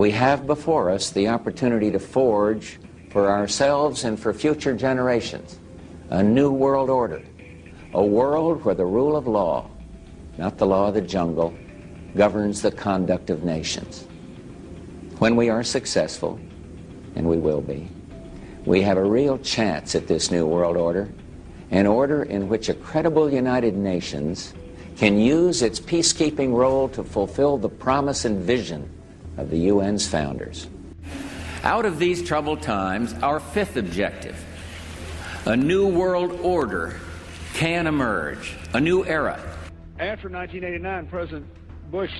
We have before us the opportunity to forge for ourselves and for future generations a new world order, a world where the rule of law, not the law of the jungle, governs the conduct of nations. When we are successful, and we will be, we have a real chance at this new world order, an order in which a credible United Nations can use its peacekeeping role to fulfill the promise and vision of the UN's founders. Out of these troubled times, our fifth objective, a new world order, can emerge, a new era. After 1989, President Bush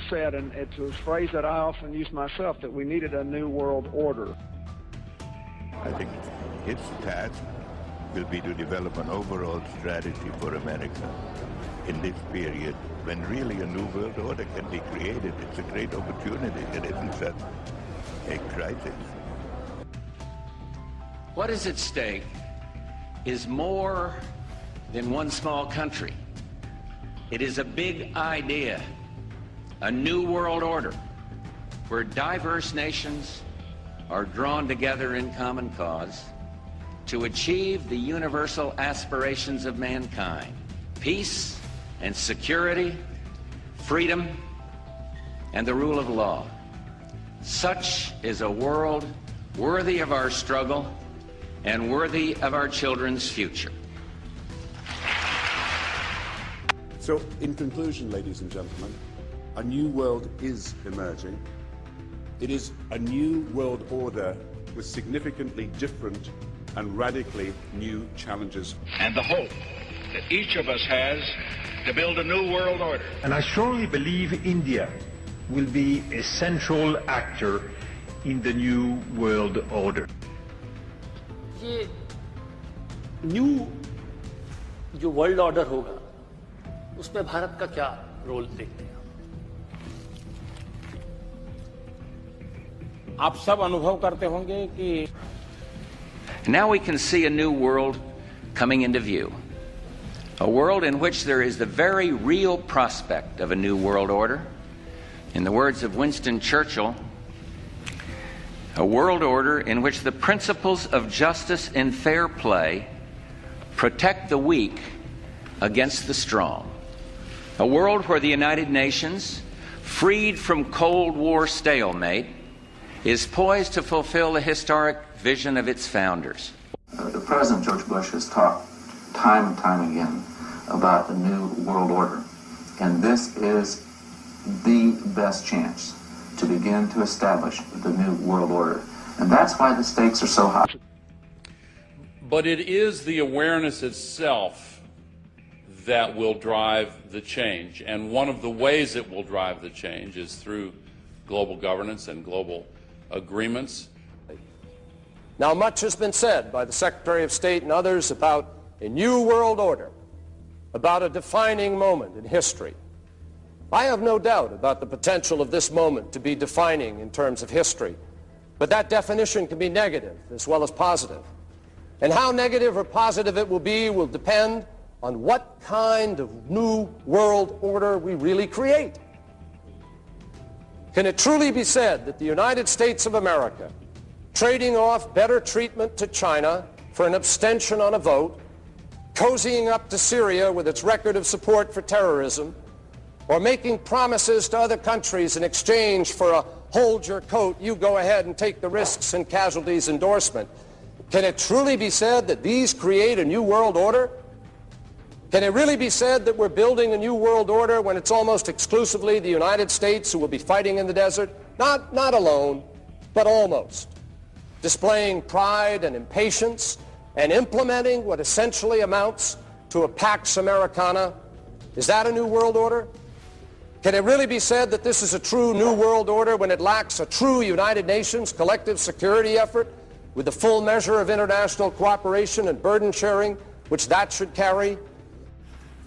said, and it's a phrase that I often use myself, that we needed a new world order. I think its task will be to develop an overall strategy for America in this period when really a new world order can be created. It's a great opportunity. It isn't such a crisis. What is at stake is more than one small country. It is a big idea, a new world order, where diverse nations are drawn together in common cause to achieve the universal aspirations of mankind: peace and security, freedom, and the rule of law. Such is a world worthy of our struggle and worthy of our children's future. So, in conclusion, ladies and gentlemen, a new world is emerging. It is a new world order with significantly different and radically new challenges. And the hope that each of us has to build a new world order. And I strongly believe India will be a central actor in the new world order. ये new जो world order होगा उसमें भारत का क्या role देखते हैं आप सब अनुभव करते होंगे कि Now we can see a new world coming into view. A world in which there is the very real prospect of a new world order. In the words of Winston Churchill, a world order in which the principles of justice and fair play protect the weak against the strong. A world where the United Nations, freed from Cold War stalemate, is poised to fulfill the historic vision of its founders. The President, George Bush, has talked time and time again about the new world order. And this is the best chance to begin to establish the new world order. And that's why the stakes are so high. But it is the awareness itself that will drive the change. And one of the ways it will drive the change is through global governance and global agreements. Now, much has been said by the Secretary of State and others about a new world order, about a defining moment in history. I have no doubt about the potential of this moment to be defining in terms of history, but that definition can be negative as well as positive. And how negative or positive it will be will depend on what kind of new world order we really create. Can it truly be said that the United States of America, trading off better treatment to China for an abstention on a vote, cozying up to Syria with its record of support for terrorism, or making promises to other countries in exchange for a hold your coat, you go ahead and take the risks and casualties endorsement, can it truly be said that these create a new world order? Can it really be said that we're building a new world order when it's almost exclusively the United States who will be fighting in the desert? Not alone, but almost. Displaying pride and impatience and implementing what essentially amounts to a Pax Americana. Is that a new world order? Can it really be said that this is a true new world order when it lacks a true United Nations collective security effort with the full measure of international cooperation and burden sharing which that should carry?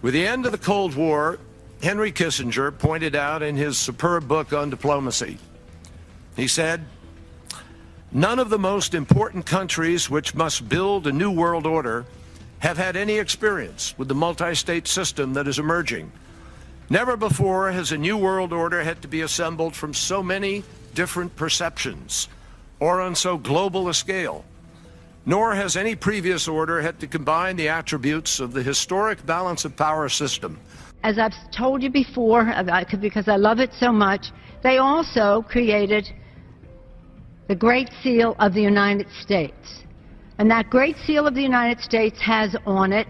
With the end of the Cold War, Henry Kissinger pointed out in his superb book on diplomacy, he said, "None of the most important countries which must build a new world order have had any experience with the multi-state system that is emerging. Never before has a new world order had to be assembled from so many different perceptions, or on so global a scale. Nor has any previous order had to combine the attributes of the historic balance of power system. As I've told you before, because I love it so much, they also created the Great Seal of the United States. And that Great Seal of the United States has on it,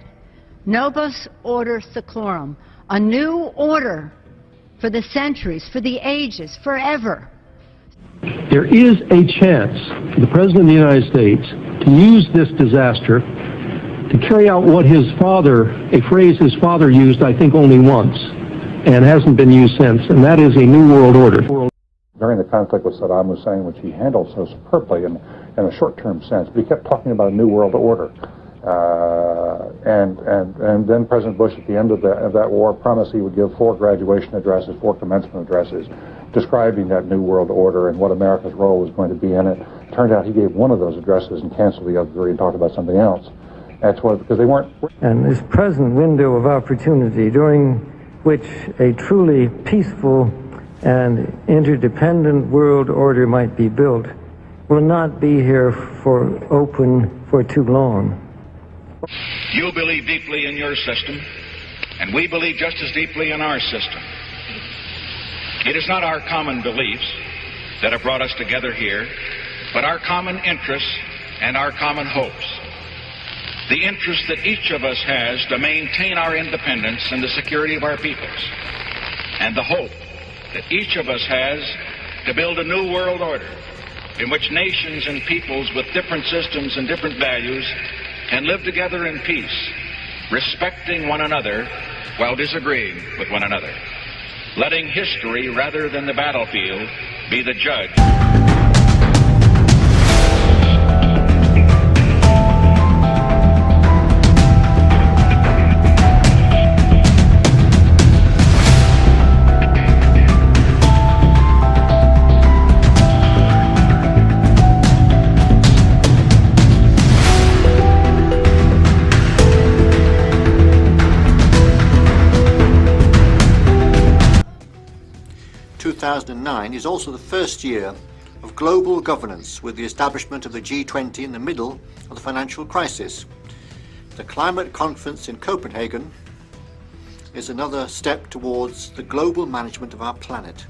Novus Order Seclorum, a new order for the centuries, for the ages, forever. There is a chance for the President of the United States to use this disaster to carry out what his father, a phrase his father used, I think, only once, and hasn't been used since, and that is a new world order. During the conflict with Saddam Hussein, which he handled so superbly in a short-term sense, but he kept talking about a new world order. And then President Bush, at the end of that war, promised he would give 4 graduation addresses, 4 commencement addresses, describing that new world order and what America's role was going to be in it. Turned out he gave one of those addresses and canceled the other 3 and talked about something else. That's what, because they weren't. And this present window of opportunity, during which a truly peaceful and interdependent world order might be built, will not be here for too long. You believe deeply in your system, and we believe just as deeply in our system. It is not our common beliefs that have brought us together here, but our common interests and our common hopes. The interest that each of us has to maintain our independence and the security of our peoples, and the hope that each of us has to build a new world order in which nations and peoples with different systems and different values can live together in peace, respecting one another while disagreeing with one another, letting history rather than the battlefield be the judge. 2009 is also the first year of global governance, with the establishment of the G20 in the middle of the financial crisis. The climate conference in Copenhagen is another step towards the global management of our planet.